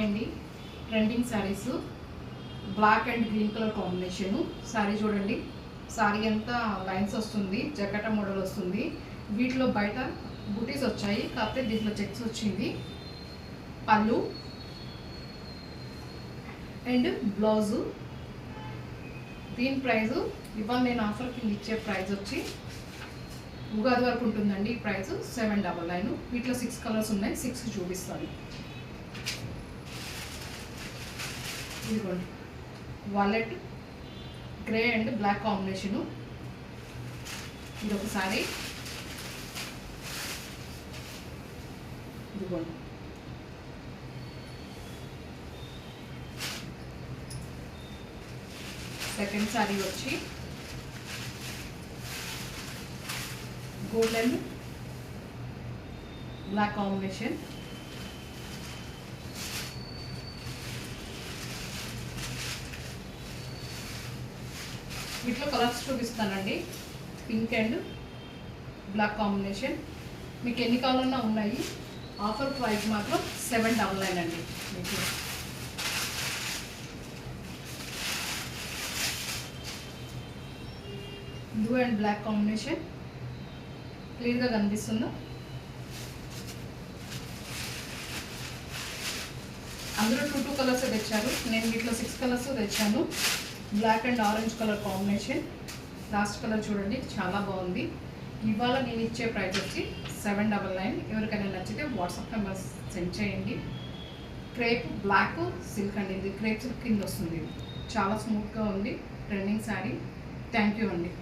Hi అండి. Trending saris black and green colour combination. Sari చూడండి, శారీ అంతా లైన్స్ వస్తుంది, జకట మోడల్ వస్తుంది. వీటిలో బయట బుటీస్ వచ్చాయి, కాకపోతే దీంట్లో చెక్స్ వచ్చింది. పళ్ళు అండ్ బ్లౌజు. దీని ప్రైజు ఇవాళ నేను ఆఫర్ కింద ఇచ్చే ప్రైస్ వచ్చి ఉగాది వరకు ఉంటుందండి. ఈ ప్రైస్ 799. వీటిలో 6 కలర్స్ ఉన్నాయి, 6 చూపిస్తాను. ఇదిగోండి, violet grey and black combination. ఇది ఒకసారి ఇదిగోండి, సెకండ్ శారీ వచ్చి గోల్డ్ అండ్ బ్లాక్ కాంబినేషన్. వీటిలో కలర్స్ చూపిస్తానండి. Pink and black combination. మీకు ఎన్ని కావాలన్నా ఉన్నాయి. ఆఫర్ ప్రైస్ మాత్రం 799 అండి. మీకు బ్లూ అండ్ బ్లాక్ కాంబినేషన్ క్లియర్గా కనిపిస్తుందా? అందరూ 2 కలర్స్ తెచ్చారు, నేను వీటిలో 6 కలర్స్ తెచ్చాను. Black and orange colour combination. Last colour చూడండి, చాలా బాగుంది. ఇవాళ నేను ఇచ్చే ప్రైస్ వచ్చి 799. ఎవరికైనా నచ్చితే వాట్సాప్ నెంబర్ సెండ్ చేయండి. క్రేప్ బ్లాక్ సిల్క్ అండి, ఇది క్రేప్ సిల్క్ కింద వస్తుంది. చాలా స్మూత్గా ఉంది, ట్రెండింగ్ శారీ. థ్యాంక్ యూ అండి.